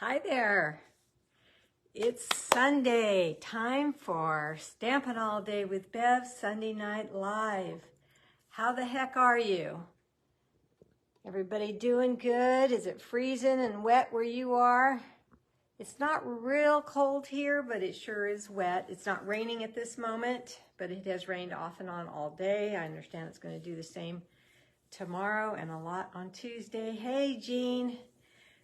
Hi there. It's Sunday, time for Stampin' All Day with Bev Sunday Night Live. How the heck are you? Everybody doing good? Is it freezing and wet where you are? It's not real cold here, but it sure is wet. It's not raining at this moment, but it has rained off and on all day. I understand it's going to do the same tomorrow and a lot on Tuesday. Hey, Jean.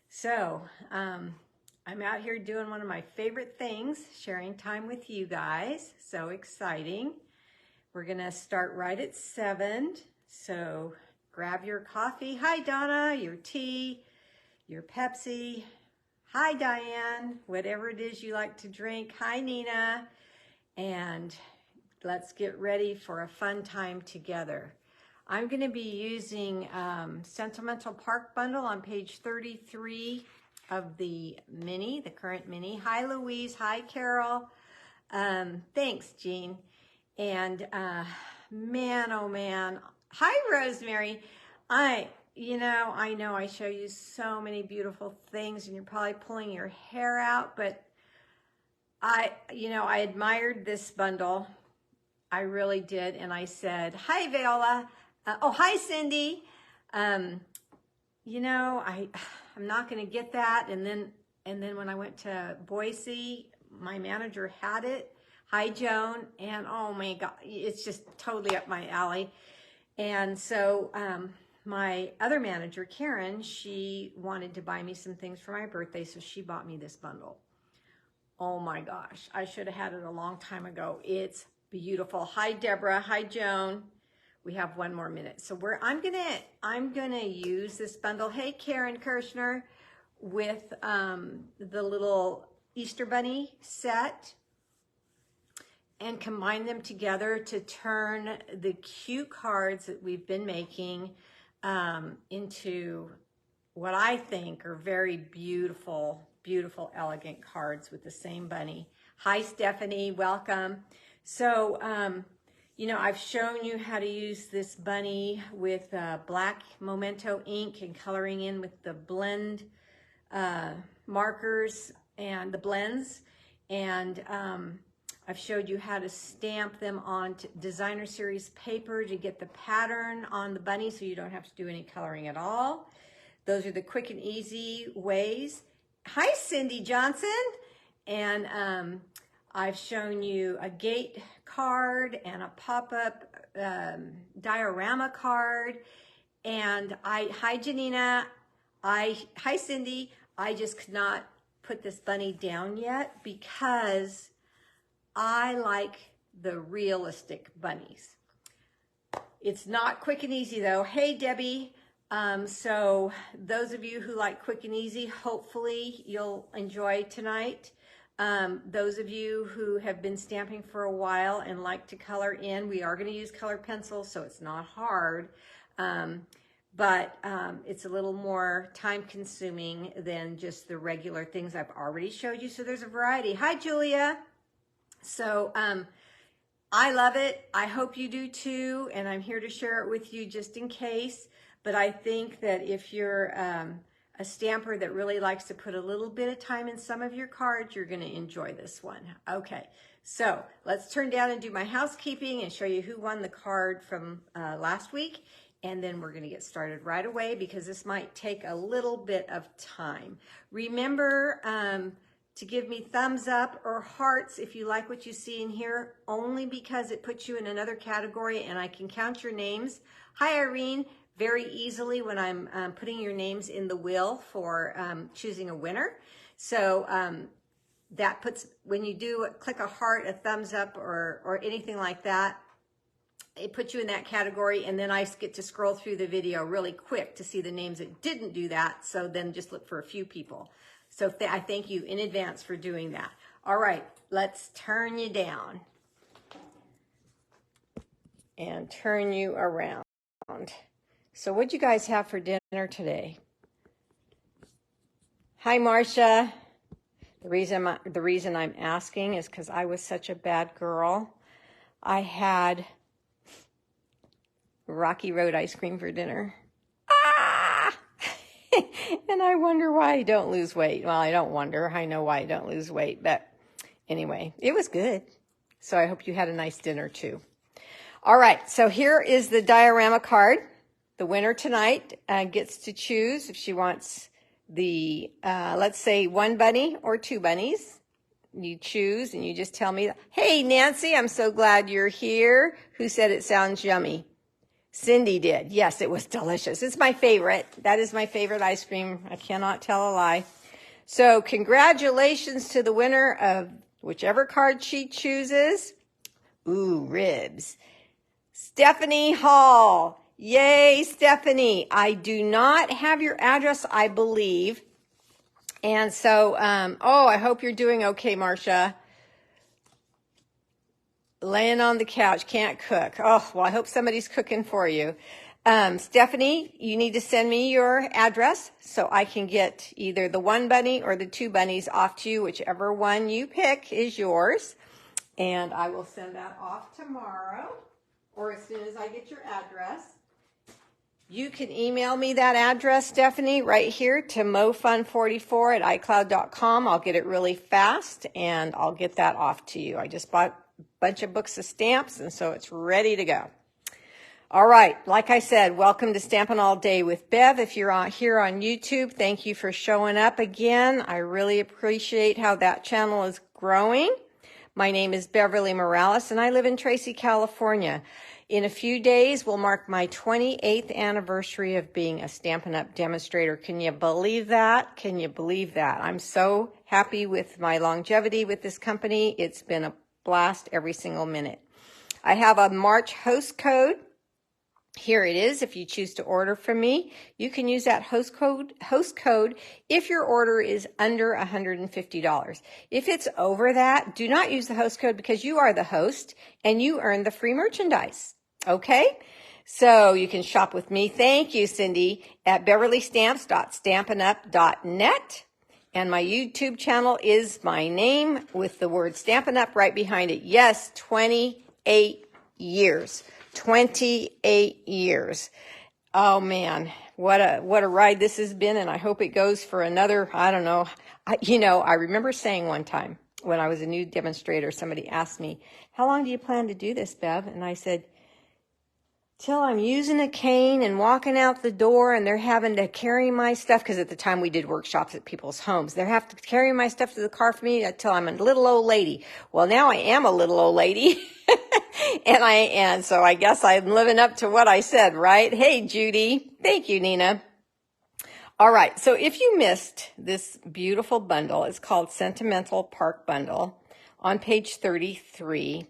So, I'm out here doing one of my favorite things, sharing time with you guys. So exciting. We're gonna start right at 7. So grab your coffee. Hi, Donna, your tea, your Pepsi. Hi, Diane, whatever it is you like to drink. Hi, Nina. And let's get ready for a fun time together. I'm gonna be using Sentimental Park Bundle on page 33 of the mini, the current mini. Hi, Louise. Hi, Carol. Thanks, Jean. And man, oh man. Hi, Rosemary. I know I show you so many beautiful things and you're probably pulling your hair out, but I admired this bundle. I really did. And I said, hi, Viola. Oh, hi, Cindy. I'm not going to get that. And then when I went to Boise, my manager had it. Hi, Joan. And oh my God, it's just totally up my alley. And so my other manager, Karen, she wanted to buy me some things for my birthday. So she bought me this bundle. Oh my gosh, I should have had it a long time ago. It's beautiful. Hi, Deborah. Hi, Joan. We have one more minute. So I'm gonna use this bundle. Hey, Karen Kirshner, with the little Easter Bunny set, and combine them together to turn the cute cards that we've been making into what I think are very beautiful, beautiful, elegant cards with the same bunny. Hi, Stephanie, welcome. So, I've shown you how to use this bunny with black Memento ink and coloring in with the blend markers and the blends. And I've showed you how to stamp them on designer series paper to get the pattern on the bunny so you don't have to do any coloring at all. Those are the quick and easy ways. Hi, Cindy Johnson. And I've shown you a gate card and a pop-up diorama card. And hi, Janina. Hi, Cindy. I just could not put this bunny down yet because I like the realistic bunnies. It's not quick and easy though. Hey, Debbie. So those of you who like quick and easy, hopefully you'll enjoy tonight. Those of you who have been stamping for a while and like to color in, we are going to use colored pencils, so it's not hard, but it's a little more time consuming than just the regular things I've already showed you. So there's a variety. Hi, Julia. So I love it. I hope you do too, and I'm here to share it with you just in case. But I think that if you're a stamper that really likes to put a little bit of time in some of your cards, you're going to enjoy this one. Okay, so let's turn down and do my housekeeping and show you who won the card from last week. And then we're going to get started right away because this might take a little bit of time. Remember to give me thumbs up or hearts if you like what you see in here, only because it puts you in another category and I can count your names. Hi, Irene. Very easily when I'm putting your names in the wheel for choosing a winner. So that puts, when you do click a heart, a thumbs up, or anything like that, it puts you in that category, and then I get to scroll through the video really quick to see the names that didn't do that, so then just look for a few people. So I thank you in advance for doing that. All right, let's turn you down and turn you around. So what'd you guys have for dinner today? Hi, Marcia. The reason I'm asking is because I was such a bad girl. I had Rocky Road ice cream for dinner. Ah! And I wonder why I don't lose weight. Well, I don't wonder. I know why I don't lose weight. But anyway, it was good. So I hope you had a nice dinner too. All right, so here is the diorama card. The winner tonight gets to choose if she wants the, let's say, 1 bunny or 2 bunnies. You choose and you just tell me, hey, Nancy, I'm so glad you're here. Who said it sounds yummy? Cindy did. Yes, it was delicious. It's my favorite. That is my favorite ice cream. I cannot tell a lie. So congratulations to the winner of whichever card she chooses. Ooh, ribs. Stephanie Hall. Yay, Stephanie. I do not have your address, I believe. And so, I hope you're doing okay, Marcia. Laying on the couch, can't cook. Oh, well, I hope somebody's cooking for you. Stephanie, you need to send me your address so I can get either the 1 bunny or the 2 bunnies off to you. Whichever one you pick is yours. And I will send that off tomorrow or as soon as I get your address. You can email me that address, Stephanie, right here to mofun44@icloud.com. I'll get it really fast, and I'll get that off to you. I just bought a bunch of books of stamps, and so it's ready to go. All right, like I said, welcome to Stampin' All Day with Bev. If you're here on YouTube, thank you for showing up again. I really appreciate how that channel is growing. My name is Beverly Morales, and I live in Tracy, California. In a few days, we'll mark my 28th anniversary of being a Stampin' Up! Demonstrator. Can you believe that? Can you believe that? I'm so happy with my longevity with this company. It's been a blast every single minute. I have a March host code. Here it is. If you choose to order from me, you can use that host code if your order is under $150. If it's over that, do not use the host code because you are the host and you earn the free merchandise. Okay? So you can shop with me. Thank you, Cindy, at beverlystamps.stampinup.net. And my YouTube channel is my name with the word Stampin' Up! Right behind it. Yes, 28 years. 28 years. Oh man, what a ride this has been, and I hope it goes for another, I don't know. I remember saying one time when I was a new demonstrator, somebody asked me, how long do you plan to do this, Bev? And I said, till I'm using a cane and walking out the door and they're having to carry my stuff, because at the time we did workshops at people's homes. They're having to carry my stuff to the car for me until I'm a little old lady. Well, now I am a little old lady. and so I guess I'm living up to what I said, right? Hey, Judy. Thank you, Nina. All right. So if you missed this beautiful bundle, it's called Sentimental Park Bundle on page 33.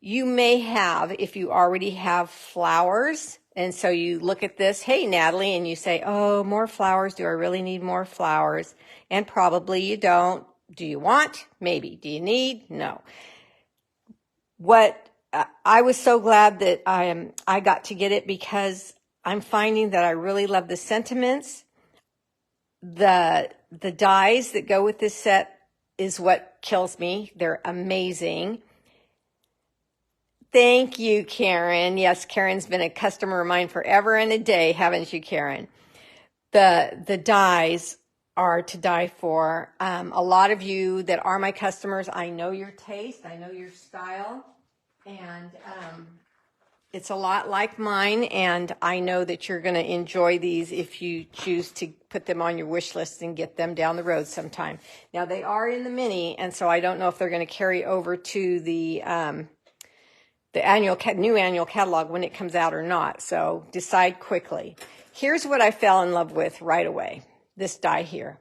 You may have, if you already have flowers, and so you look at this, hey, Natalie, and you say, oh, more flowers. Do I really need more flowers? And probably you don't. Do you want? Maybe. Do you need? No. I was so glad that I got to get it because I'm finding that I really love the sentiments. The dies that go with this set is what kills me. They're amazing. Thank you, Karen. Yes, Karen's been a customer of mine forever and a day, haven't you, Karen? The dies are to die for. A lot of you that are my customers, I know your taste, I know your style, and it's a lot like mine, and I know that you're going to enjoy these if you choose to put them on your wish list and get them down the road sometime. Now, they are in the mini, and so I don't know if they're going to carry over to the new annual catalog when it comes out or not, so decide quickly. Here's what I fell in love with right away, this die here.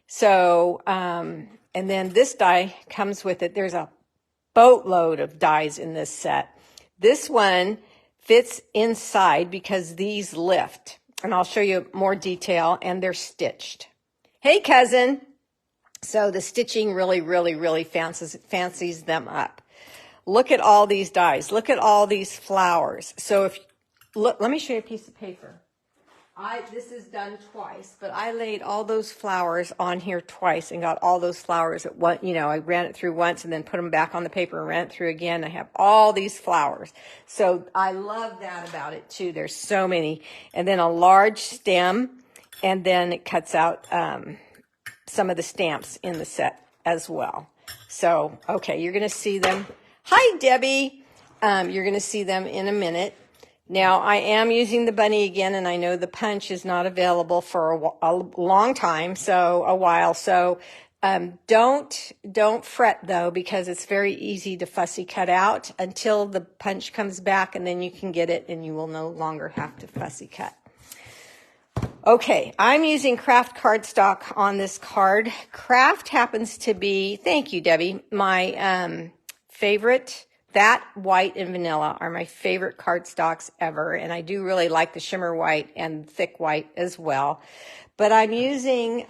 So, and then this die comes with it. There's a boatload of dies in this set. This one fits inside because these lift, and I'll show you more detail, and they're stitched. Hey, cousin. So the stitching really, really, really fancies them up. Look at all these dies. Look at all these flowers. So let me show you a piece of paper. This is done twice, but I laid all those flowers on here twice and got all those flowers at one. I ran it through once and then put them back on the paper and ran it through again. I have all these flowers. So I love that about it too. There's so many. And then a large stem. And then it cuts out some of the stamps in the set as well. So, okay, you're going to see them. Hi, Debbie. You're going to see them in a minute. Now, I am using the bunny again, and I know the punch is not available for a long time, so a while. So don't fret, though, because it's very easy to fussy cut out until the punch comes back, and then you can get it, and you will no longer have to fussy cut. Okay, I'm using Craft cardstock on this card. Craft happens to be, thank you, Debbie, my favorite. That white and vanilla are my favorite cardstocks ever, and I do really like the shimmer white and thick white as well. But I'm using,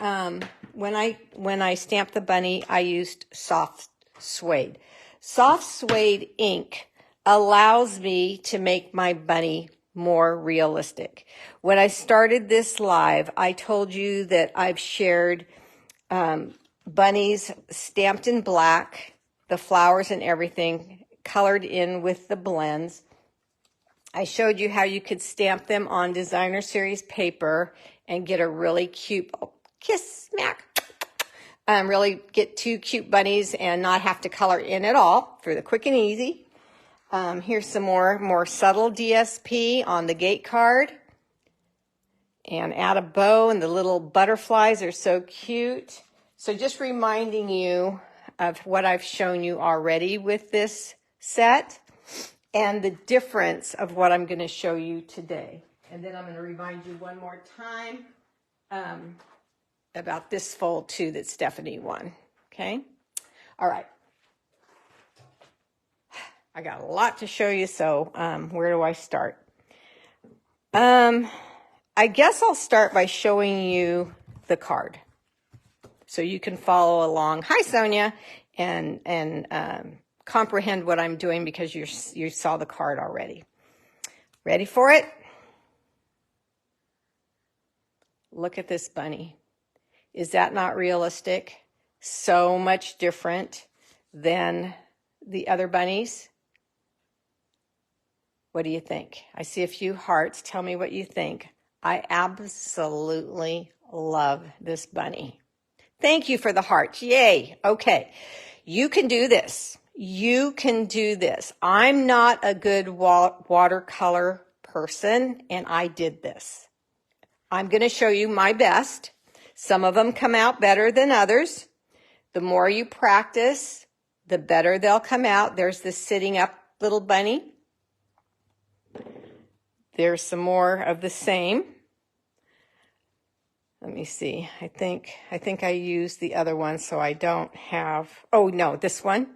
when I stamped the bunny, I used soft suede. Soft suede ink allows me to make my bunny more realistic. When I started this live, I told you that I've shared bunnies stamped in black, the flowers and everything, colored in with the blends. I showed you how you could stamp them on designer series paper and get a really cute, kiss, smack, really get 2 cute bunnies and not have to color in at all for the quick and easy. Here's some more subtle DSP on the gate card. And add a bow, and the little butterflies are so cute. So just reminding you of what I've shown you already with this set and the difference of what I'm going to show you today. And then I'm going to remind you one more time about this fold too that Stephanie won. Okay? All right. I got a lot to show you, so where do I start? I guess I'll start by showing you the card so you can follow along. Hi, Sonia, and comprehend what I'm doing because you saw the card already. Ready for it? Look at this bunny. Is that not realistic? So much different than the other bunnies. What do you think? I see a few hearts. Tell me what you think. I absolutely love this bunny. Thank you for the hearts. Yay. Okay. You can do this. You can do this. I'm not a good watercolor person, and I did this. I'm going to show you my best. Some of them come out better than others. The more you practice, the better they'll come out. There's this sitting up little bunny. There's some more of the same. Let me see. I think I used the other one, so I don't have, oh no, this one.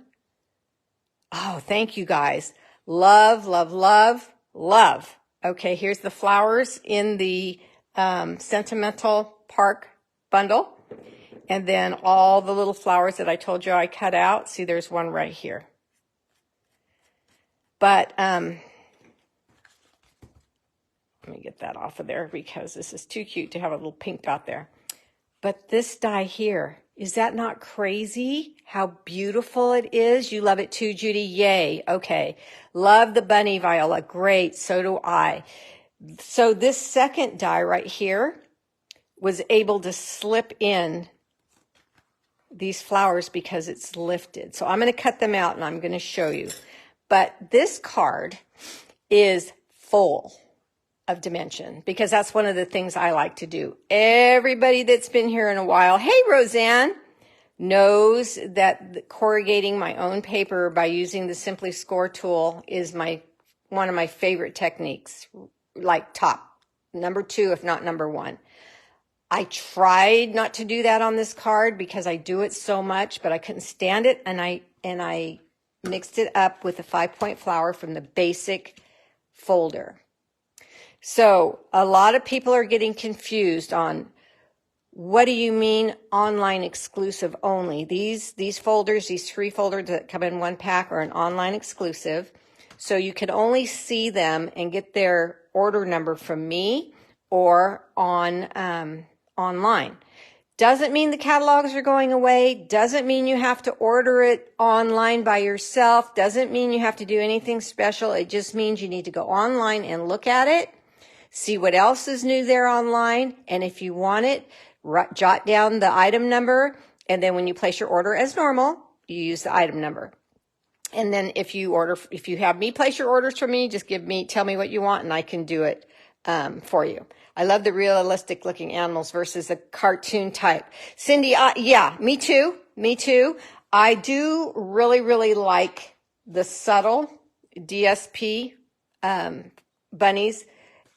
Oh, thank you guys. Love, love, love, love. Okay, here's the flowers in the Sentimental Park bundle. And then all the little flowers that I told you I cut out. See, there's one right here. But let me get that off of there because this is too cute to have a little pink dot there. But this die here, is that not crazy how beautiful it is? You love it too, Judy? Yay. Okay. Love the bunny, Viola. Great. So do I. So this second die right here was able to slip in these flowers because it's lifted. So I'm going to cut them out and I'm going to show you. But this card is full of dimension because that's one of the things I like to do. Everybody that's been here in a while, hey Roseanne, knows that corrugating my own paper by using the Simply Score tool is one of my favorite techniques, like top number 2 if not number 1. I tried not to do that on this card because I do it so much, but I couldn't stand it, and I mixed it up with a 5-point flower from the basic folder. So a lot of people are getting confused on what do you mean online exclusive only? These folders, these 3 folders that come in one pack are an online exclusive. So you can only see them and get their order number from me or on online. Doesn't mean the catalogs are going away. Doesn't mean you have to order it online by yourself. Doesn't mean you have to do anything special. It just means you need to go online and look at it, see what else is new there online, and if you want it, jot down the item number, and then when you place your order as normal, you use the item number. And then if you have me place your orders for me, just tell me what you want, and I can do it for you. I love the realistic looking animals versus the cartoon type. Cindy, yeah, me too. I do really, really like the subtle DSP bunnies,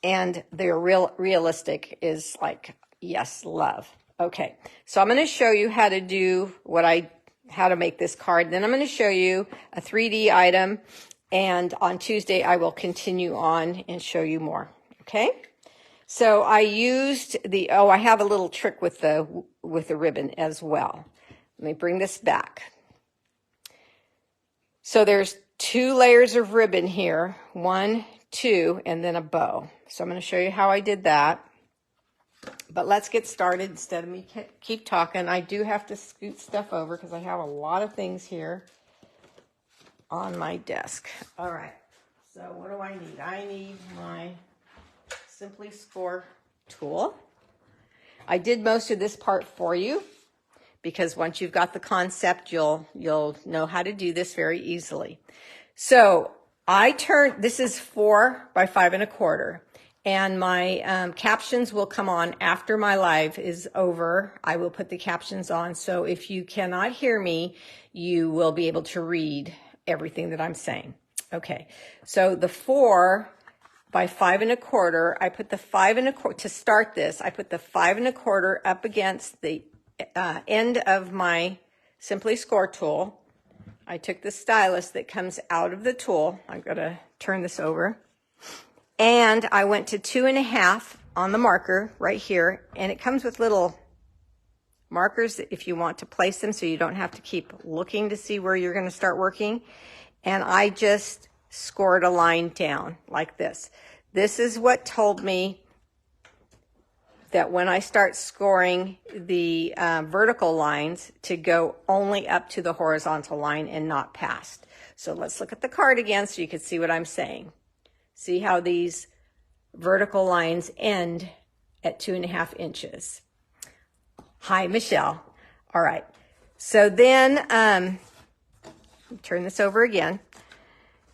and they're realistic is like, yes, love. Okay, so I'm going to show you how to do how to make this card. Then I'm going to show you a 3D item, and on Tuesday I will continue on and show you more. Okay, so I used I have a little trick with the ribbon as well. Let me bring this back. So there's 2 layers of ribbon here, 1, 2, and then a bow. So I'm going to show you how I did that. But let's get started instead of me keep talking. I do have to scoot stuff over because I have a lot of things here on my desk. All right, so what do I need? I need my Simply Score tool. I did most of this part for you because once you've got the concept, you'll know how to do this very easily. So this is 4 by 5 1/4. And my captions will come on after my live is over. I will put the captions on. So if you cannot hear me, you will be able to read everything that I'm saying. Okay, so the 4 by 5 1/4, I put the 5 1/4, to start this, I put the 5 1/4 up against the end of my Simply Score tool. I took the stylus that comes out of the tool. I'm going to turn this over. And I went to 2.5 on the marker right here. And it comes with little markers if you want to place them so you don't have to keep looking to see where you're going to start working. And I just scored a line down like this. This is what told me that when I start scoring the vertical lines to go only up to the horizontal line and not past. So let's look at the card again so you can see what I'm saying. See how these vertical lines end at 2.5 inches. Hi, Michelle. All right. So then, turn this over again.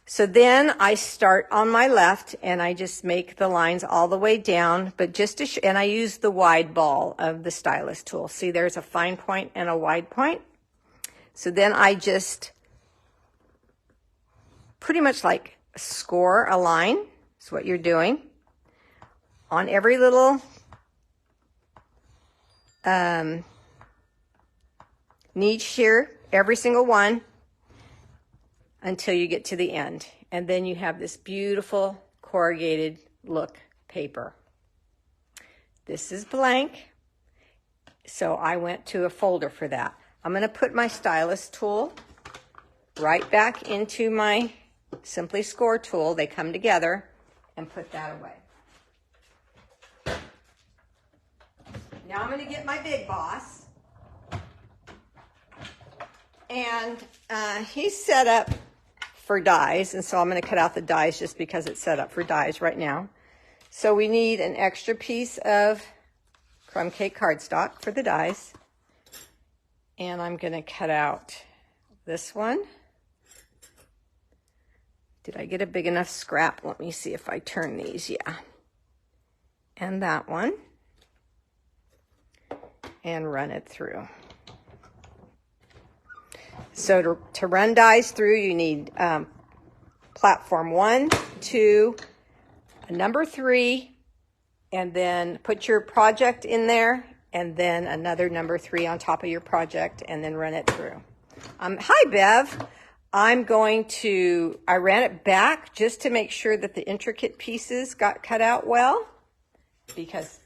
So then I start on my left and I just make the lines all the way down, but just to and I use the wide ball of the stylus tool. See, there's a fine point and a wide point. So then I just pretty much like score a line. That's what you're doing on every little niche here, every single one, until you get to the end. And then you have this beautiful corrugated look paper. This is blank, so I went to a folder for that. I'm going to put my stylus tool right back into my Simply Score tool. They come together, and put that away. Now I'm going to get my big boss. And he's set up for dies, and so I'm going to cut out the dies just because it's set up for dies right now. So we need an extra piece of crumb cake cardstock for the dies. And I'm going to cut out this one. Did I get a big enough scrap? Let me see if I turn these. Yeah. And that one. And run it through. So to run dies through, you need platform 1, 2, a number 3, and then put your project in there, and then another number 3 on top of your project, and then run it through. Hi, Bev. I ran it back just to make sure that the intricate pieces got cut out well, because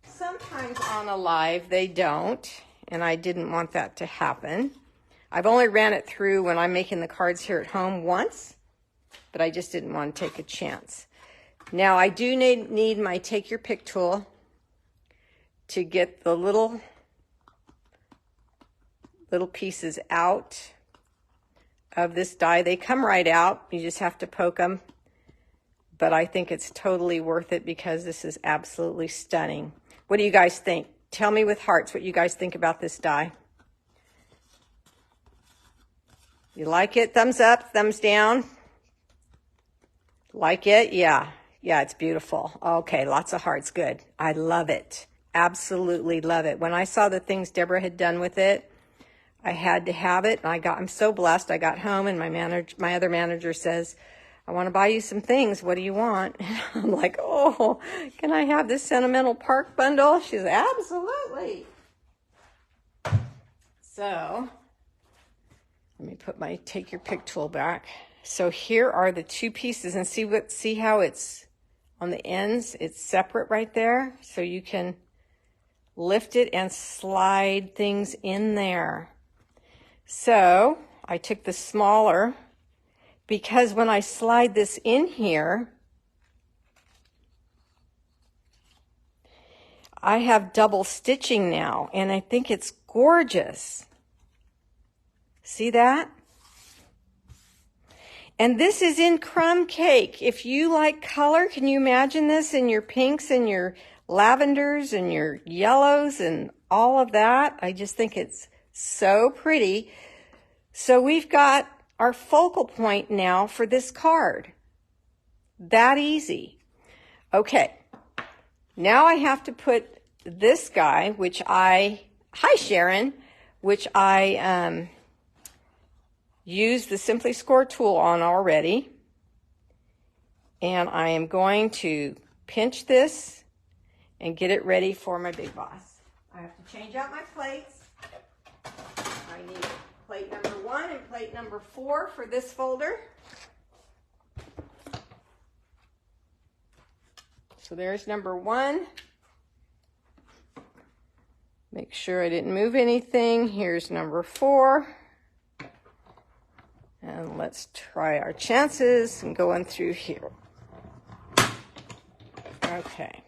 sometimes on a live they don't, and I didn't want that to happen. I've only ran it through when I'm making the cards here at home once, but I just didn't want to take a chance. Now I do need my Take Your Pick tool to get the little pieces out of this die. They come right out. You just have to poke them but I think it's totally worth it because this is absolutely stunning. What do you guys think? Tell me with hearts what you guys think about this die. You like it? Thumbs up, thumbs down. Like it? Yeah. Yeah, it's beautiful. Okay, lots of hearts. Good. I love it. Absolutely love it. When I saw the things Deborah had done with it, I had to have it. And I'm so blessed. I got home and my other manager says, I want to buy you some things. What do you want? And I'm like, oh, can I have this Sentimental Park bundle? She's absolutely. So let me put my take your pick tool back. So here are the two pieces, and see how it's on the ends, it's separate right there. So you can lift it and slide things in there. So I took the smaller, because when I slide this in here, I have double stitching now, and I think it's gorgeous. See that? And this is in crumb cake. If you like color, can you imagine this in your pinks and your lavenders and your yellows and all of that? I just think it's so pretty. So we've got our focal point now for this card. That easy. Okay. Now I have to put this guy, hi Sharon, which I used the Simply Score tool on already. And I am going to pinch this and get it ready for my big boss. I have to change out my plates. I need plate number 1 and plate number 4 for this folder. So there's number 1. Make sure I didn't move anything. Here's number 4. And let's try our chances and going through here. Okay.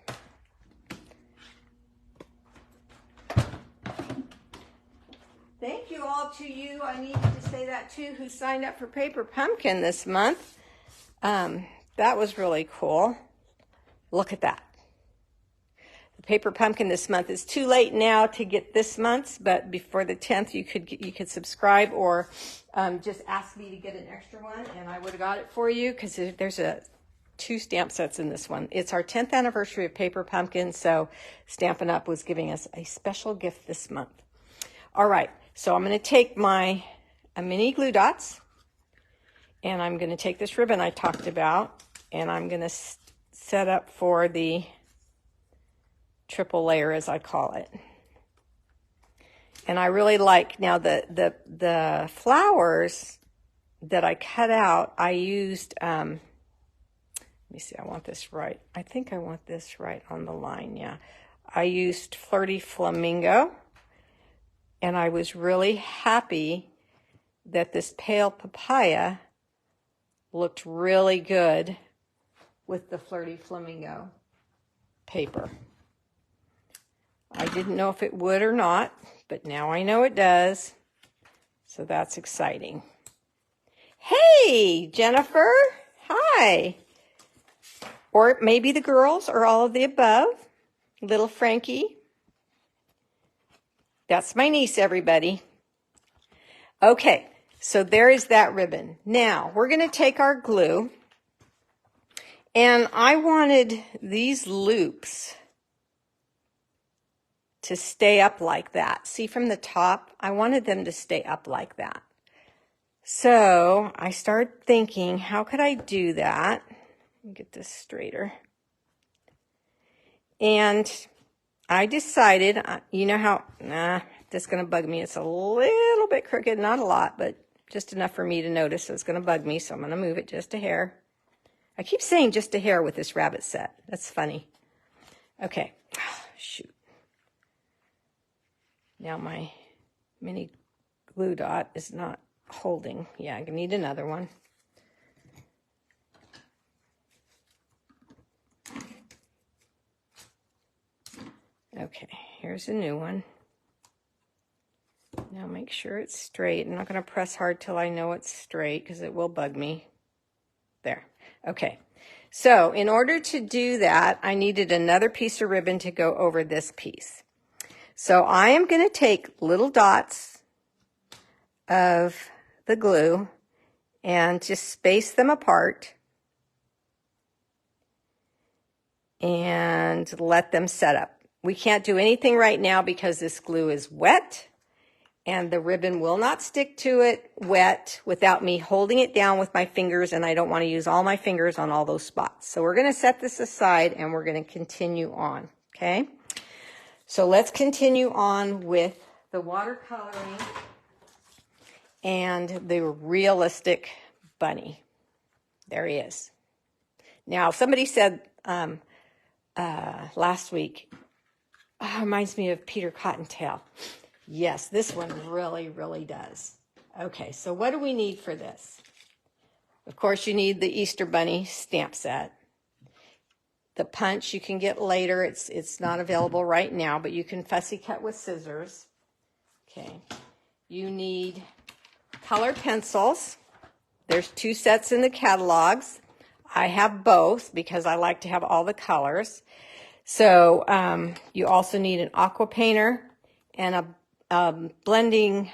Thank you all to you. I needed to say that too, who signed up for Paper Pumpkin this month. That was really cool. Look at that. The Paper Pumpkin this month. It's too late now to get this month's, but before the 10th, you could subscribe or just ask me to get an extra one, and I would have got it for you because there's 2 stamp sets in this one. It's our 10th anniversary of Paper Pumpkin, so Stampin' Up was giving us a special gift this month. All right, so I'm going to take my mini glue dots, and I'm going to take this ribbon I talked about, and I'm going to set up for the triple layer, as I call it. And I really like, now the flowers that I cut out, I used, let me see, I want this right. I think I want this right on the line, yeah. I used Flirty Flamingo, and I was really happy that this pale papaya looked really good with the Flirty Flamingo paper. I didn't know if it would or not, but now I know it does. So that's exciting. Hey, Jennifer. Hi. Or maybe the girls or all of the above. Little Frankie. That's my niece, everybody. Okay, so there is that ribbon. Now, we're going to take our glue. And I wanted these loops to stay up like that. See from the top? I wanted them to stay up like that. So I started thinking, how could I do that? Let me get this straighter. And I decided, you know how, that's going to bug me. It's a little bit crooked, not a lot, but just enough for me to notice. So it's going to bug me, so I'm going to move it just a hair. I keep saying just a hair with this rabbit set. That's funny. Okay, shoot. Now my mini glue dot is not holding. Yeah, I need another one. Okay, here's a new one. Now make sure it's straight. I'm not going to press hard till I know it's straight because it will bug me. There. Okay. So in order to do that, I needed another piece of ribbon to go over this piece. So I am going to take little dots of the glue and just space them apart and let them set up. We can't do anything right now because this glue is wet and the ribbon will not stick to it wet without me holding it down with my fingers, and I don't want to use all my fingers on all those spots. So we're going to set this aside and we're going to continue on, okay? So let's continue on with the watercoloring and the realistic bunny. There he is. Now, somebody said last week, reminds me of Peter Cottontail. Yes, this one really, really does. Okay, so what do we need for this? Of course, you need the Easter Bunny stamp set. The punch you can get later. It's not available right now, but you can fussy cut with scissors. Okay, you need color pencils. There's 2 sets in the catalogs. I have both because I like to have all the colors. So you also need an Aqua painter and a blender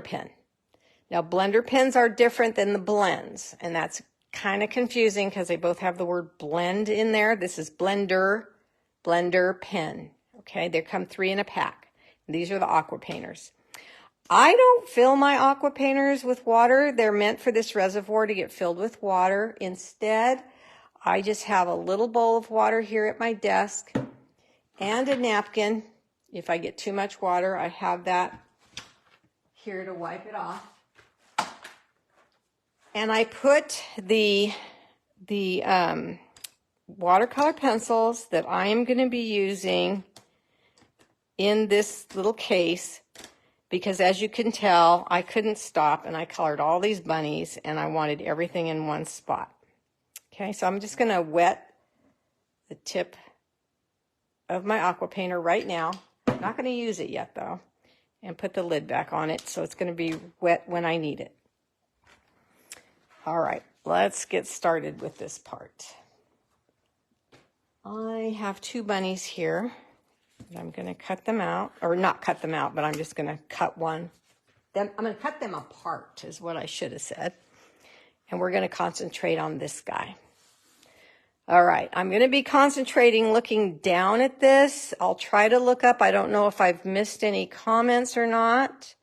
pen. Now, blender pens are different than the blends, and that's kind of confusing because they both have the word blend in there. This is blender pen. Okay, they come 3 in a pack. These are the Aqua painters. I don't fill my Aqua painters with water. They're meant for this reservoir to get filled with water. Instead, I just have a little bowl of water here at my desk and a napkin. If I get too much water, I have that here to wipe it off. And I put the watercolor pencils that I am going to be using in this little case because, as you can tell, I couldn't stop and I colored all these bunnies and I wanted everything in one spot. Okay, so I'm just going to wet the tip of my Aqua painter right now. I'm not going to use it yet though, and put the lid back on it so it's going to be wet when I need it. All right, let's get started with this part. I have 2 bunnies here. I'm going to cut them out, or not cut them out, but I'm just going to cut one. I'm going to cut them apart is what I should have said. And we're going to concentrate on this guy. All right, I'm going to be concentrating looking down at this. I'll try to look up. I don't know if I've missed any comments or not.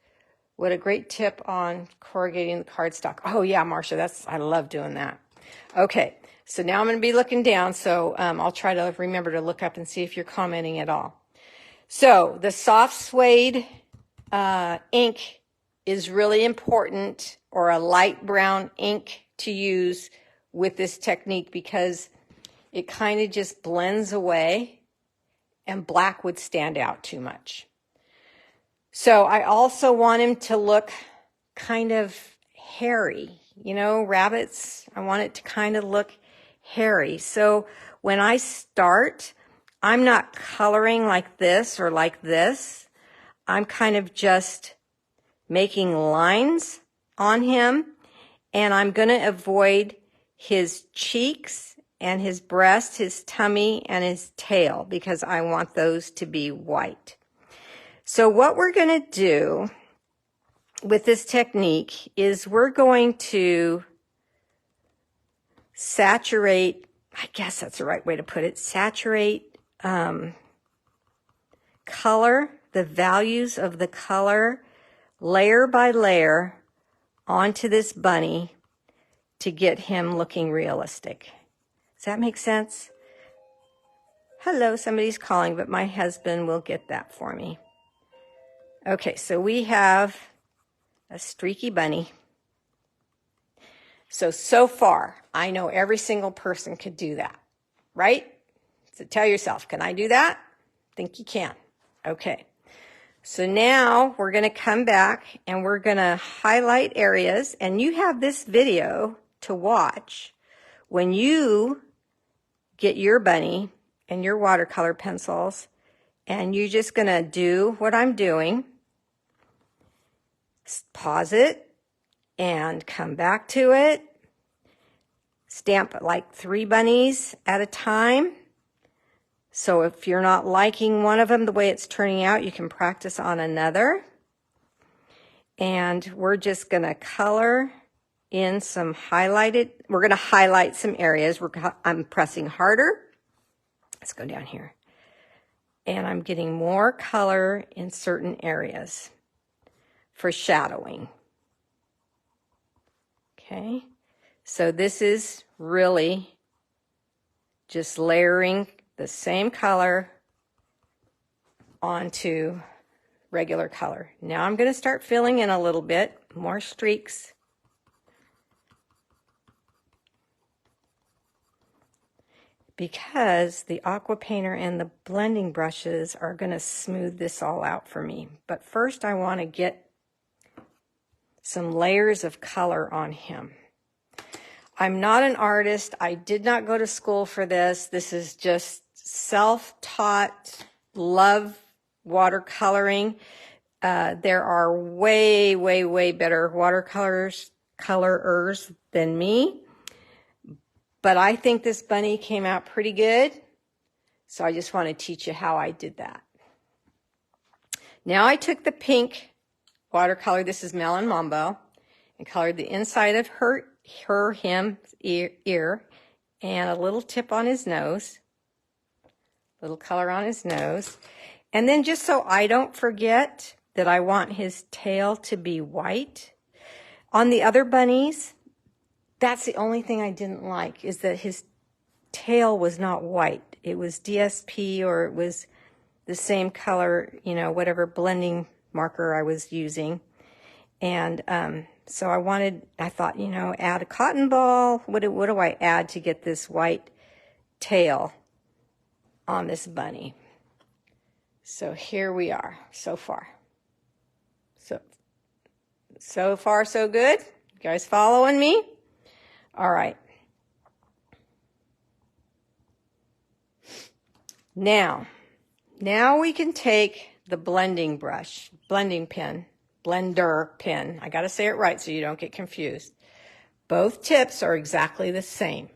What a great tip on corrugating the cardstock. Oh yeah, Marcia, I love doing that. Okay, so now I'm going to be looking down, so I'll try to remember to look up and see if you're commenting at all. So the soft suede ink is really important, or a light brown ink to use with this technique because it kind of just blends away and black would stand out too much. So I also want him to look kind of hairy. You know, rabbits, I want it to kind of look hairy. So when I start, I'm not coloring like this or like this. I'm kind of just making lines on him, and I'm going to avoid his cheeks and his breast, his tummy, and his tail because I want those to be white. So what we're going to do with this technique is we're going to saturate, I guess that's the right way to put it, saturate color, the values of the color, layer by layer onto this bunny to get him looking realistic. Does that make sense? Hello, somebody's calling, but my husband will get that for me. Okay, so we have a streaky bunny. So far, I know every single person could do that, right? So tell yourself, can I do that? Think you can. Okay. So now we're going to come back and we're going to highlight areas, and you have this video to watch when you get your bunny and your watercolor pencils, and you're just going to do what I'm doing. Pause it and come back to it. stamp like 3 bunnies at a time. So if you're not liking one of them the way it's turning out, you can practice on another. And we're just going to color in some highlighted, we're going to highlight some areas. I'm pressing harder. Let's go down here. And I'm getting more color in certain areas for shadowing. Okay, so this is really just layering the same color onto regular color. Now I'm going to start filling in a little bit more streaks. Because the aqua painter and the blending brushes are going to smooth this all out for me. But first I want to get some layers of color on him. I'm not an artist. I did not go to school for this. This is just self-taught, love watercoloring. There are way, way, way better watercolorers than me. But I think this bunny came out pretty good. So I just want to teach you how I did that. Now I took the pink watercolor, this is Melon Mambo, and colored the inside of him ear, and a little tip on his nose, little color on his nose. And then just so I don't forget that I want his tail to be white. On the other bunnies, that's the only thing I didn't like, is that his tail was not white. It was DSP, or it was the same color, you know, whatever blending marker I was using. And so I thought, you know, add a cotton ball. What do I add to get this white tail on this bunny? So here we are so far. So far, so good. You guys following me? All right. Now we can take the blending brush, blender pen. I got to say it right so you don't get confused. Both tips are exactly the same.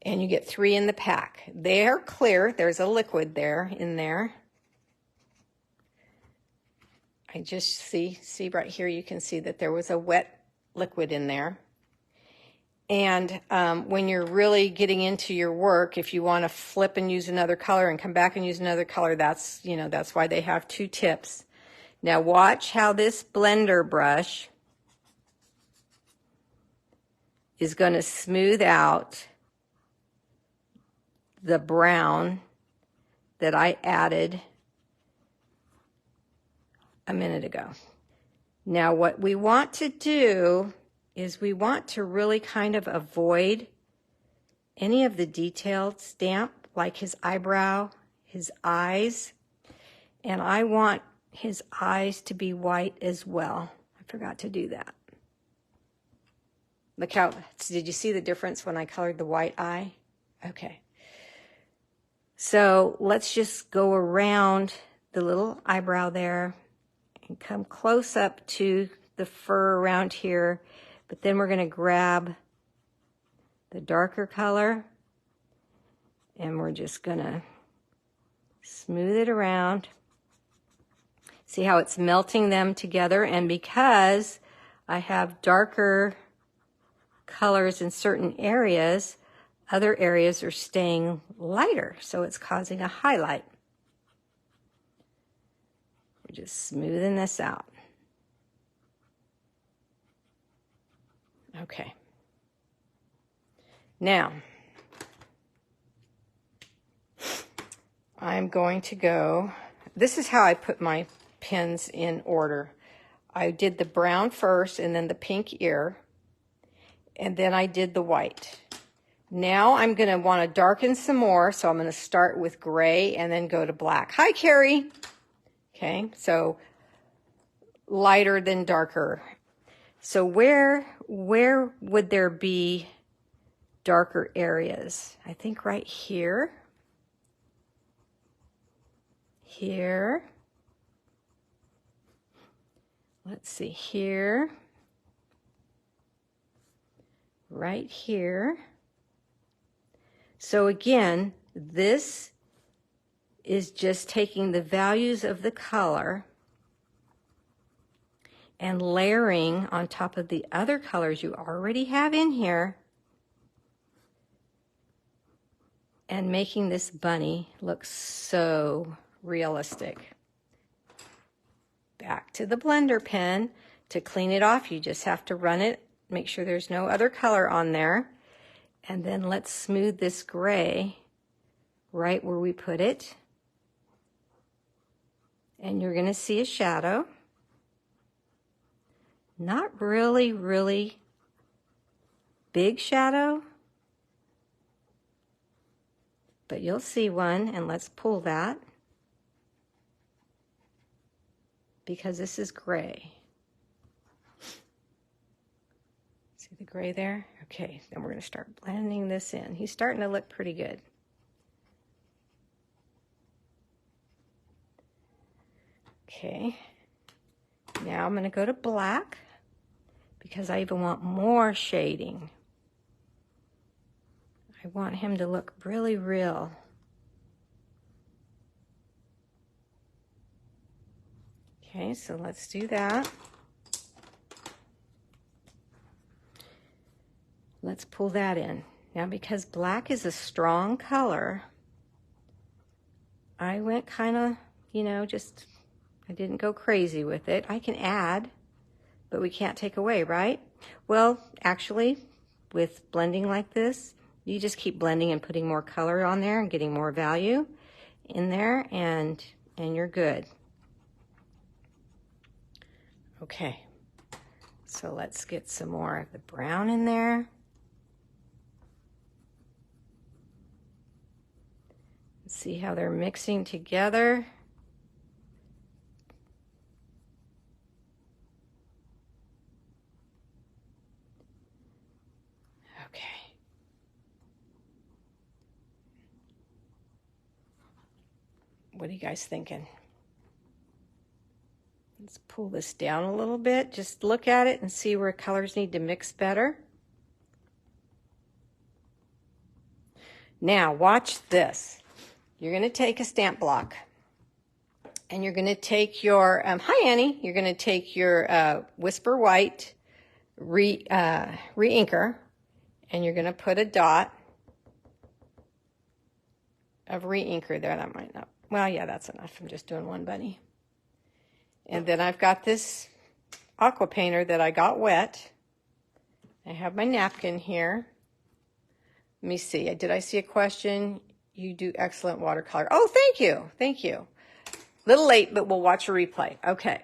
And you get 3 in the pack. They are clear. There's a liquid in there. I just see right here, you can see that there was a wet liquid in there. And when you're really getting into your work, if you want to flip and use another color and come back and use another color, that's why they have 2 tips. Now watch how this blender brush is going to smooth out the brown that I added a minute ago. Now what we want to do is we want to really kind of avoid any of the detailed stamp, like his eyebrow, his eyes, and I want his eyes to be white as well. I forgot to do that. Look how, did you see the difference when I colored the white eye? Okay. So let's just go around the little eyebrow there and come close up to the fur around here. But then we're going to grab the darker color and we're just going to smooth it around. See how it's melting them together? And because I have darker colors in certain areas, other areas are staying lighter, so it's causing a highlight. We're just smoothing this out. Okay. Now, I'm going to go, this is how I put my pens in order. I did the brown first and then the pink ear, and then I did the white. Now I'm going to want to darken some more, so I'm going to start with gray and then go to black. Hi, Carrie. Okay, so lighter than darker. So where would there be darker areas? I think right here. Here. Let's see, here. Right here. So again, this is just taking the values of the color and layering on top of the other colors you already have in here and making this bunny look so realistic. Back to the blender pen. To clean it off, you just have to run it, make sure there's no other color on there, and then let's smooth this gray right where we put it. And you're going to see a shadow. Not really, really big shadow, but you'll see one, and let's pull that because this is gray. See the gray there? Okay, then we're going to start blending this in. He's starting to look pretty good. Okay, now I'm going to go to black because I even want more shading. I want him to look really real. Okay, so let's do that. Let's pull that in. Now, because black is a strong color, I went kind of, you know, I didn't go crazy with it. I can add, but we can't take away, right? Well, actually, with blending like this, you just keep blending and putting more color on there and getting more value in there, and you're good. Okay, so let's get some more of the brown in there. See how they're mixing together. Okay. What are you guys thinking? Let's pull this down a little bit. Just look at it and see where colors need to mix better. Now watch this. You're going to take a stamp block and you're going to take your, hi Annie, you're going to take your Whisper White re-inker and you're going to put a dot of re-inker there. That might not, well, yeah, that's enough. I'm just doing one bunny. And then I've got this aqua painter that I got wet. I have my napkin here. Let me see. Did I see a question? You do excellent watercolor. Oh, thank you. Thank you. A little late, but we'll watch a replay. Okay.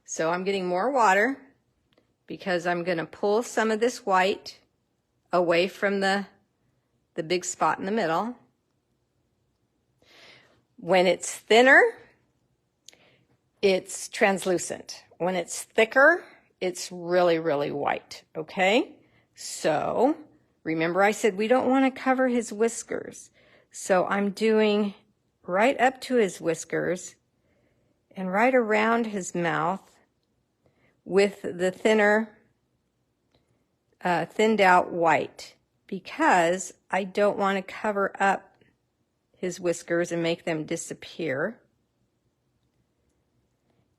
So I'm getting more water because I'm going to pull some of this white away from the big spot in the middle. When it's thinner, it's translucent. When it's thicker, it's really, really white. Okay? So remember I said we don't want to cover his whiskers. So I'm doing right up to his whiskers and right around his mouth with the thinner, thinned out white because I don't want to cover up his whiskers and make them disappear.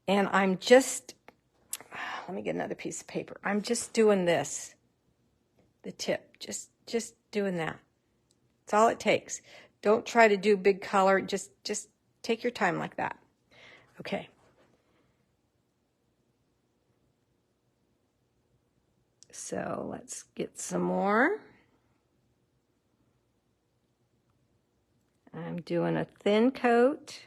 And I'm just, let me get another piece of paper. I'm just doing this, the tip, just doing that. That's all it takes. Don't try to do big color. Just take your time like that. Okay. So let's get some more. I'm doing a thin coat.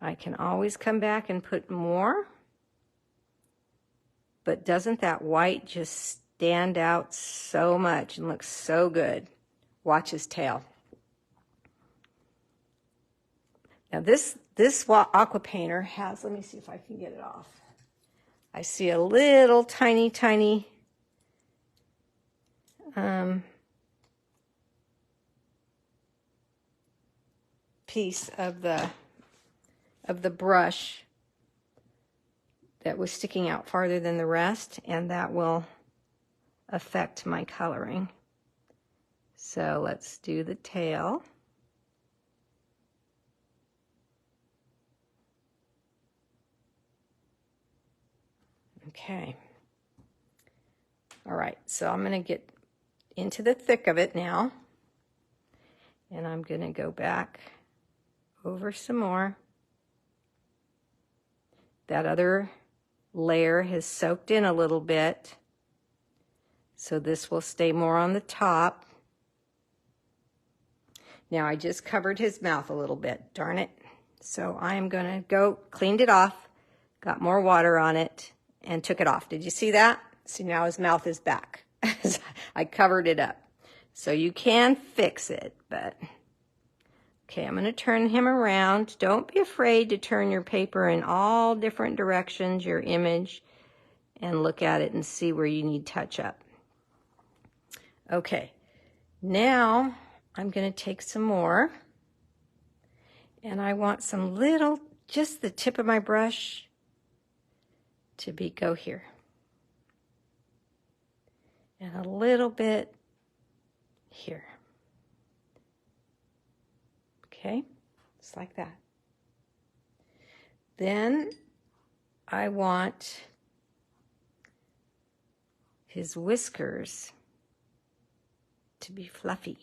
I can always come back and put more. But doesn't that white just stand out so much and look so good? Watch his tail. Now this aqua painter has, let me see if I can get it off. I see a little tiny piece of the brush that was sticking out farther than the rest, and that will affect my coloring. So let's do the tail. Okay. All right, so I'm going to get into the thick of it now, and I'm going to go back over some more. That other layer has soaked in a little bit, so this will stay more on the top. Now I just covered his mouth a little bit, darn it. So I'm going to go, cleaned it off, got more water on it, and took it off. Did you see that? See, now his mouth is back. I covered it up. So you can fix it, but... Okay, I'm going to turn him around. Don't be afraid to turn your paper in all different directions, your image, and look at it and see where you need touch up. Okay, now I'm going to take some more, and I want some little, just the tip of my brush to go here. And a little bit here. Okay, just like that. Then I want his whiskers to be fluffy.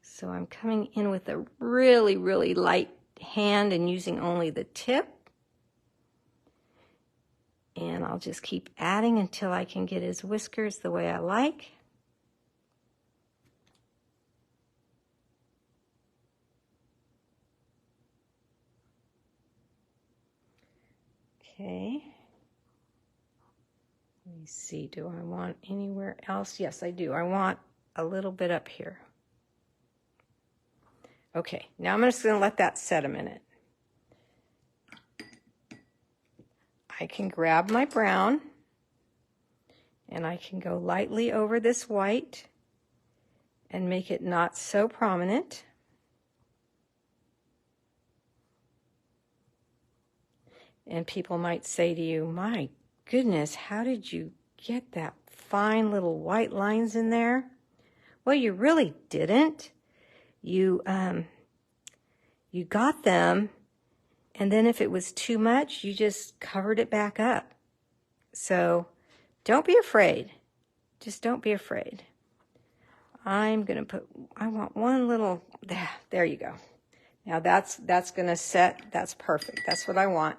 So I'm coming in with a really, really light hand and using only the tip. And I'll just keep adding until I can get his whiskers the way I like. Okay, let me see, do I want anywhere else? Yes, I do. I want a little bit up here. Okay, now I'm just going to let that set a minute. I can grab my brown and I can go lightly over this white and make it not so prominent. And people might say to you, my goodness, how did you get that fine little white lines in there? Well, you really didn't. You got them, and then if it was too much, you just covered it back up. So don't be afraid. Just don't be afraid. I'm going to put, I want one little, there you go. Now that's going to set, that's perfect. That's what I want.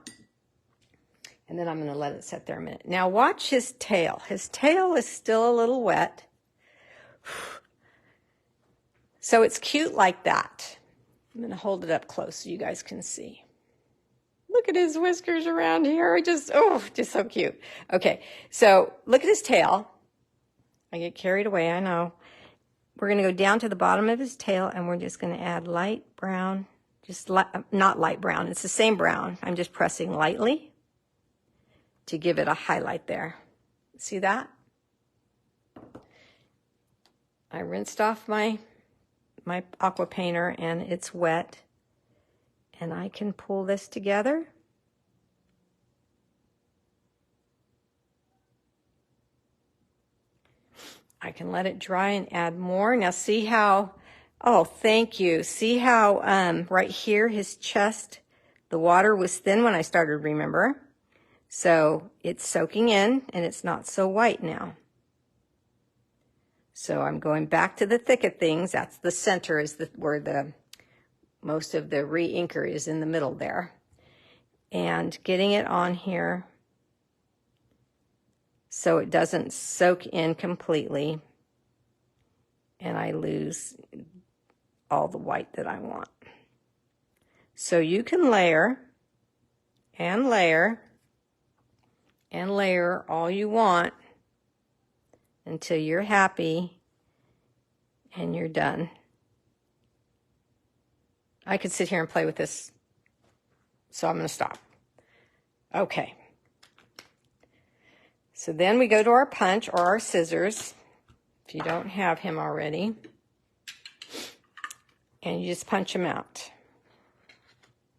And then I'm going to let it set there a minute. Now watch his tail. His tail is still a little wet. So it's cute like that. I'm going to hold it up close so you guys can see. Look at his whiskers around here. Just so cute. Okay, so look at his tail. I get carried away, I know. We're going to go down to the bottom of his tail, and we're just going to add light brown. Not light brown. It's the same brown. I'm just pressing lightly to give it a highlight there. See that? I rinsed off my aqua painter and it's wet, and I can pull this together. I can let it dry and add more. Now see how, oh, thank you. See how right here, his chest, the water was thin when I started, remember? So it's soaking in and it's not so white now. So I'm going back to the thick of things. That's the center, is where the most of the re-inker is, in the middle there. And getting it on here so it doesn't soak in completely and I lose all the white that I want. So you can layer and layer and layer all you want until you're happy and you're done. I could sit here and play with this, so I'm going to stop. Okay. So then we go to our punch or our scissors, if you don't have him already, and you just punch him out.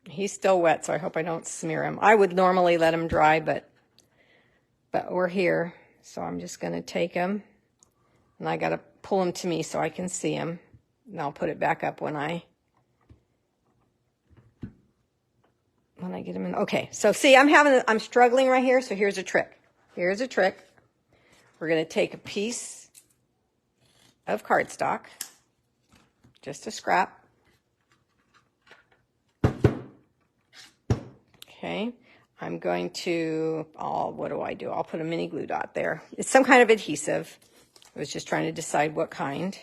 He's still wet, so I hope I don't smear him. I would normally let him dry, but we're here. So I'm just going to take him, and I got to pull him to me so I can see him. And I'll put it back up when I get him in. Okay, so see, I'm struggling right here, so here's a trick. Here's a trick. We're going to take a piece of cardstock, just a scrap. Okay, I'm going to, what do I do? I'll put a mini glue dot there. It's some kind of adhesive. I was just trying to decide what kind.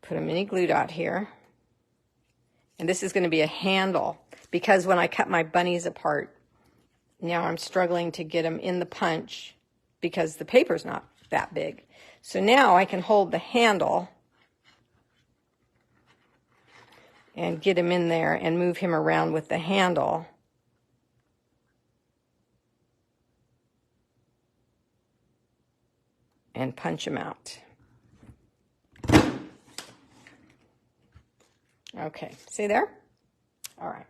Put a mini glue dot here. And this is going to be a handle, because when I cut my bunnies apart, now I'm struggling to get them in the punch because the paper's not that big. So now I can hold the handle and get him in there and move him around with the handle. And punch him out. Okay, see there? All right.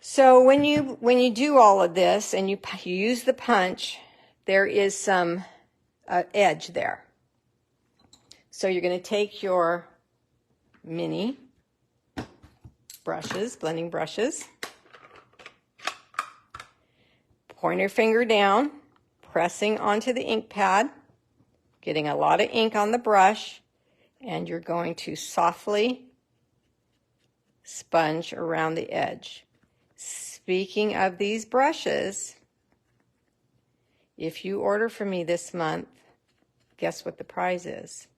So when you do all of this and you use the punch, there is some edge there. So you're going to take your mini brushes, blending brushes, point your finger down, pressing onto the ink pad, getting a lot of ink on the brush, and you're going to softly sponge around the edge. Speaking of these brushes, if you order from me this month, guess what the prize is?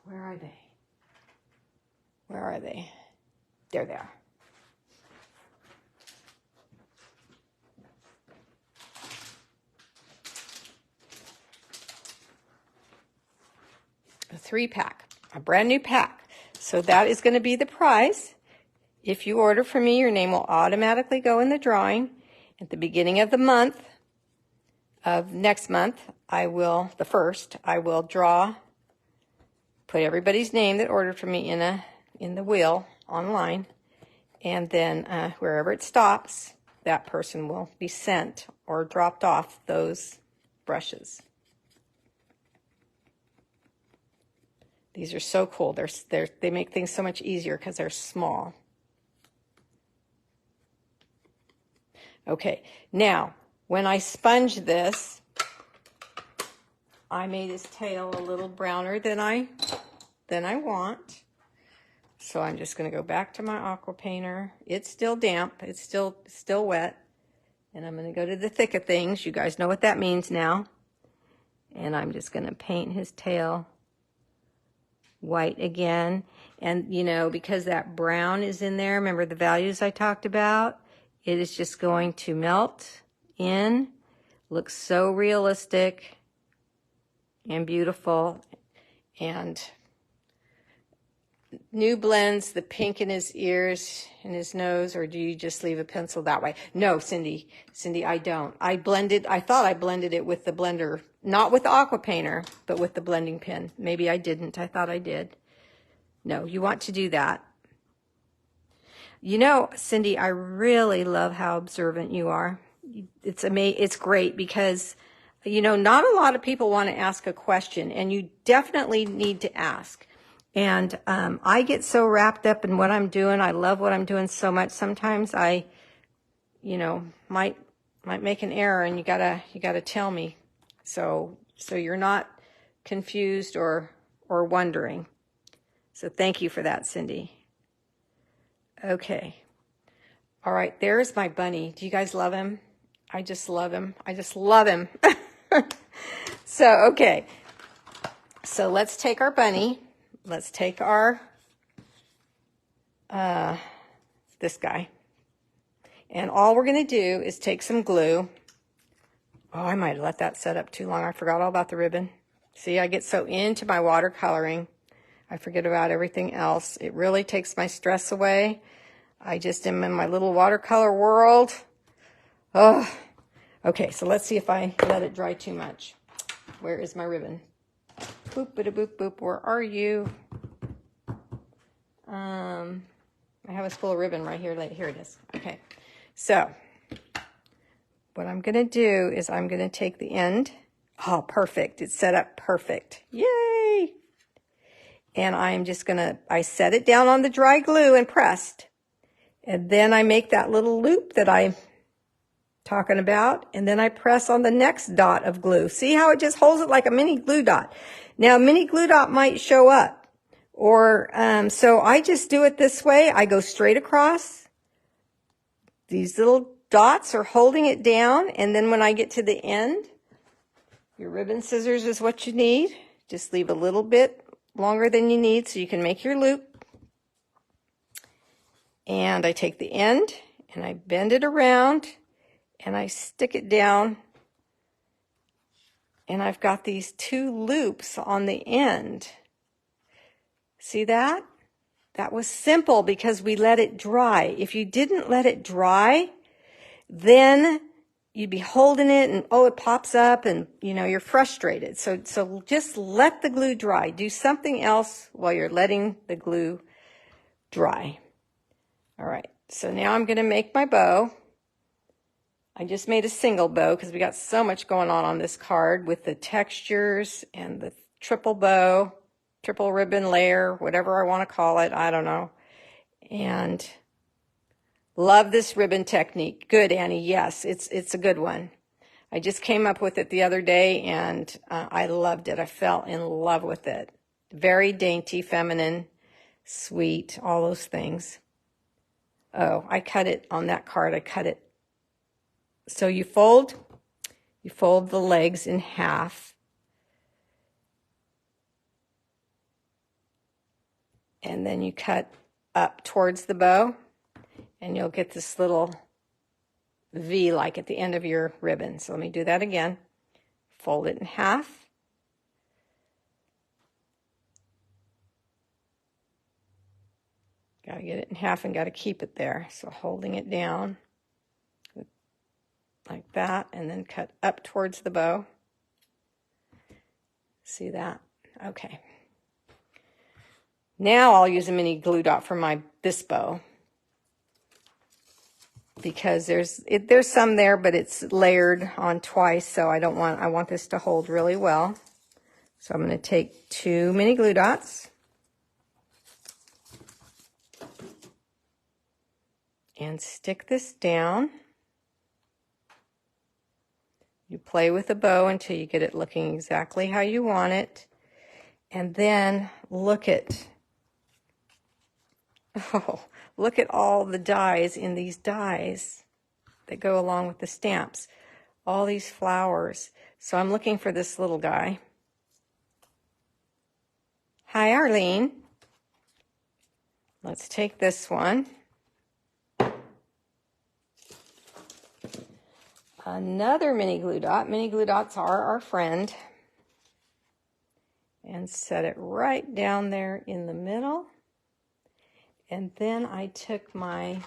Where are they? Where are they? There they are. A 3-pack, a brand new pack. So that is going to be the prize. If you order from me, your name will automatically go in the drawing. At the beginning of the month, of next month, the first, I will draw, put everybody's name that ordered from me in the wheel online, and then wherever it stops, that person will be sent or dropped off those brushes. These are so cool. They make things so much easier because they're small. Okay, now when I sponge this, I made his tail a little browner than I want. So I'm just going to go back to my aqua painter. It's still damp. It's still wet. And I'm going to go to the thick of things. You guys know what that means now. And I'm just going to paint his tail white again. And, you know, because that brown is in there, remember the values I talked about? It is just going to melt in. Looks so realistic and beautiful. And new blends, the pink in his ears and his nose, or do you just leave a pencil that way? No, Cindy, I don't. I thought I blended it with the blender, not with the aqua painter, but with the blending pen. Maybe I didn't. I thought I did. No, you want to do that. You know, Cindy, I really love how observant you are. It's great because, you know, not a lot of people want to ask a question, and you definitely need to ask. And I get so wrapped up in what I'm doing. I love what I'm doing so much. Sometimes I, you know, might make an error, and you gotta tell me, so you're not confused or wondering. So thank you for that, Cindy. Okay. All right, there's my bunny. Do you guys love him? I just love him. I just love him. So, okay. So let's take our bunny. Let's take our, this guy. And all we're going to do is take some glue. Oh, I might have let that set up too long. I forgot all about the ribbon. See, I get so into my watercoloring, I forget about everything else. It really takes my stress away. I just am in my little watercolor world. Oh, okay, so let's see if I let it dry too much. Where is my ribbon? Boop, boop, boop, boop. Where are you? I have a spool of ribbon right here. Here it is. Okay. So what I'm going to do is I'm going to take the end. Oh, perfect. It's set up perfect. Yay! And I'm just going to, I set it down on the dry glue and pressed. And then I make that little loop that I'm talking about. And then I press on the next dot of glue. See how it just holds it like a mini glue dot? Now, a mini glue dot might show up. Or, so I just do it this way. I go straight across. These little dots are holding it down. And then when I get to the end, your ribbon scissors is what you need. Just leave a little bit longer than you need so you can make your loop. And I take the end and I bend it around and I stick it down. And I've got these two loops on the end. See that? That was simple because we let it dry. If you didn't let it dry, then you'd be holding it and, oh, it pops up and, you know, you're frustrated. So just let the glue dry. Do something else while you're letting the glue dry. All right, so now I'm going to make my bow. I just made a single bow because we got so much going on this card with the textures and the triple bow. Triple ribbon layer, whatever I want to call it, I don't know. And love this ribbon technique. Good, Annie, yes, it's a good one. I just came up with it the other day and I loved it. I fell in love with it. Very dainty, feminine, sweet, all those things. Oh, I cut it on that card, I cut it. So you fold the legs in half. And then you cut up towards the bow, and you'll get this little V like at the end of your ribbon. So let me do that again. Fold it in half. Got to get it in half and got to keep it there. So holding it down like that, and then cut up towards the bow. See that? Okay. Now I'll use a mini glue dot for this bow because there's some there, but it's layered on twice, so I want this to hold really well. So I'm going to take 2 mini glue dots and stick this down. You play with the bow until you get it looking exactly how you want it, and then look at all the dies in these dies that go along with the stamps. All these flowers. So I'm looking for this little guy. Hi, Arlene. Let's take this one. Another mini glue dot. Mini glue dots are our friend. And set it right down there in the middle. And then I took my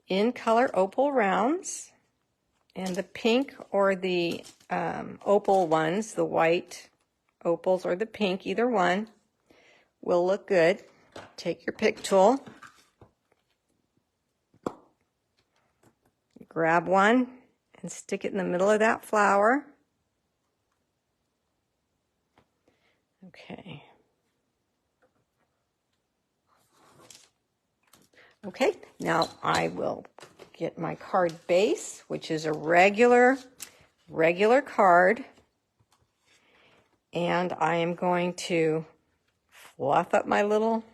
in color opal rounds and the pink or the opal ones, the white opals or the pink, either one will look good. Take your pick tool, grab one and stick it in the middle of that flower. Okay. Okay, now I will get my card base, which is a regular card, and I am going to fluff up my little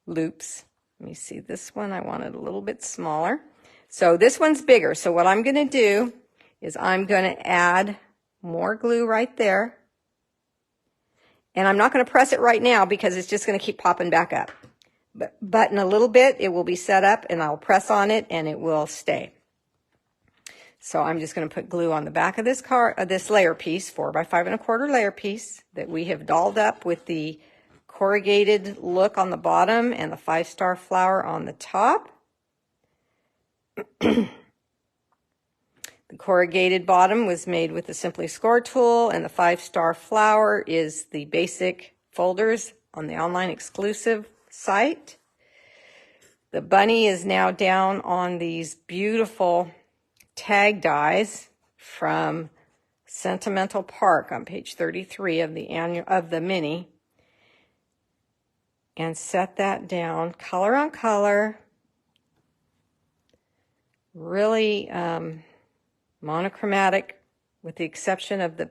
loops. Let me see, this one I want it a little bit smaller. So this one's bigger, so what I'm going to do is I'm going to add more glue right there, and I'm not going to press it right now because it's just going to keep popping back up. But in a little bit, it will be set up, and I'll press on it, and it will stay. So I'm just going to put glue on the back of this this layer piece, 4 by 5 1/4 layer piece that we have dolled up with the corrugated look on the bottom and the 5-star flower on the top. The corrugated bottom was made with the Simply Score tool, and the 5-star flower is the basic folders on the online exclusive site. The bunny is now down on these beautiful tag dies from Sentimental Park on page 33 of the mini. And set that down, color on color, really monochromatic, with the exception of the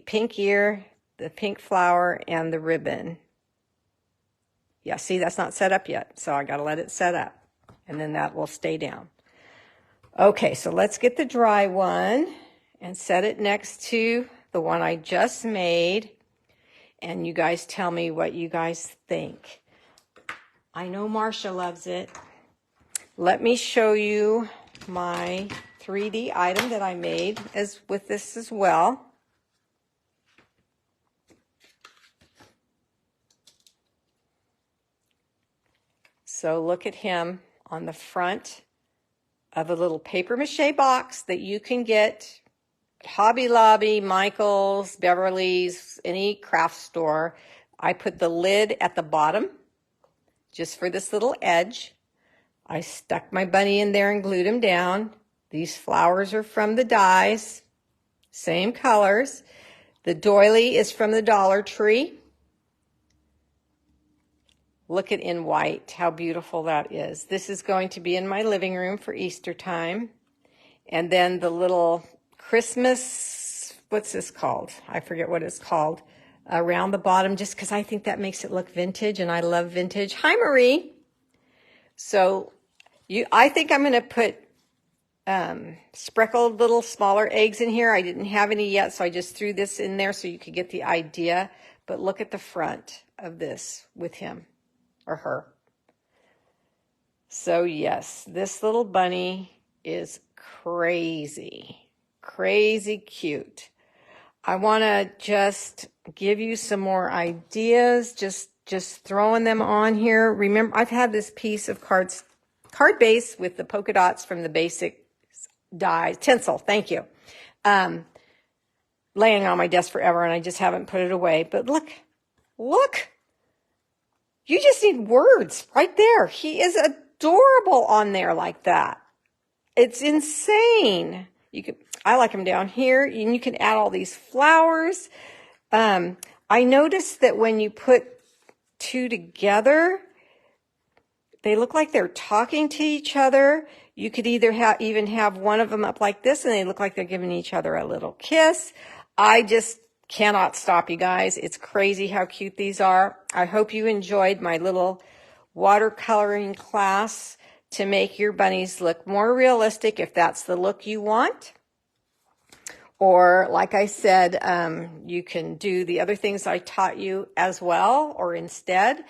pink ear, the pink flower, and the ribbon. Yeah, see, that's not set up yet, so I got to let it set up, and then that will stay down. Okay, so let's get the dry one and set it next to the one I just made, and you guys tell me what you guys think. I know Marcia loves it. Let me show you my 3D item that I made with this as well. So look at him on the front of a little paper mache box that you can get at Hobby Lobby, Michael's, Beverly's, any craft store. I put the lid at the bottom just for this little edge. I stuck my bunny in there and glued him down. These flowers are from the dies, same colors. The doily is from the Dollar Tree. Look at in white, how beautiful that is. This is going to be in my living room for Easter time. And then the little Christmas, what's this called? I forget what it's called, around the bottom, just because I think that makes it look vintage, and I love vintage. Hi, Marie. So I think I'm going to put speckled little smaller eggs in here. I didn't have any yet, so I just threw this in there so you could get the idea. But look at the front of this with him or her. So yes, this little bunny is crazy, crazy cute. I want to just give you some more ideas, just throwing them on here. Remember, I've had this piece of card base with the polka dots from the basic dies, tinsel, thank you, laying on my desk forever, and I just haven't put it away. But look, you just need words right there. He is adorable on there like that. It's insane. I like him down here, and you can add all these flowers. I noticed that when you put two together, they look like they're talking to each other. You could either even have one of them up like this, and they look like they're giving each other a little kiss. I just cannot stop, you guys. It's crazy how cute these are. I hope you enjoyed my little watercoloring class to make your bunnies look more realistic, if that's the look you want. Or, like I said, you can do the other things I taught you as well, or instead.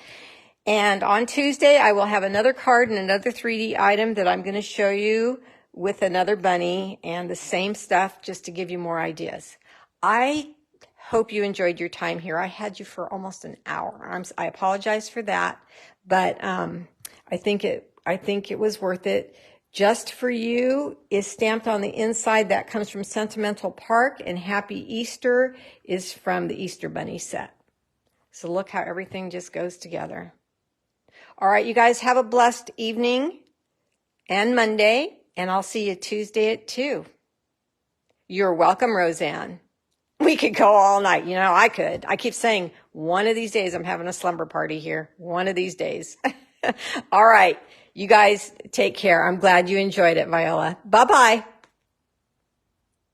And on Tuesday, I will have another card and another 3D item that I'm going to show you with another bunny and the same stuff, just to give you more ideas. I hope you enjoyed your time here. I had you for almost an hour. I apologize for that, but I think it was worth it. Just for You is stamped on the inside. That comes from Sentimental Park, and Happy Easter is from the Easter Bunny set. So look how everything just goes together. All right, you guys have a blessed evening and Monday, and I'll see you Tuesday at 2. You're welcome, Roseanne. We could go all night. You know, I could. I keep saying, one of these days I'm having a slumber party here. One of these days. All right. You guys take care. I'm glad you enjoyed it, Viola. Bye-bye.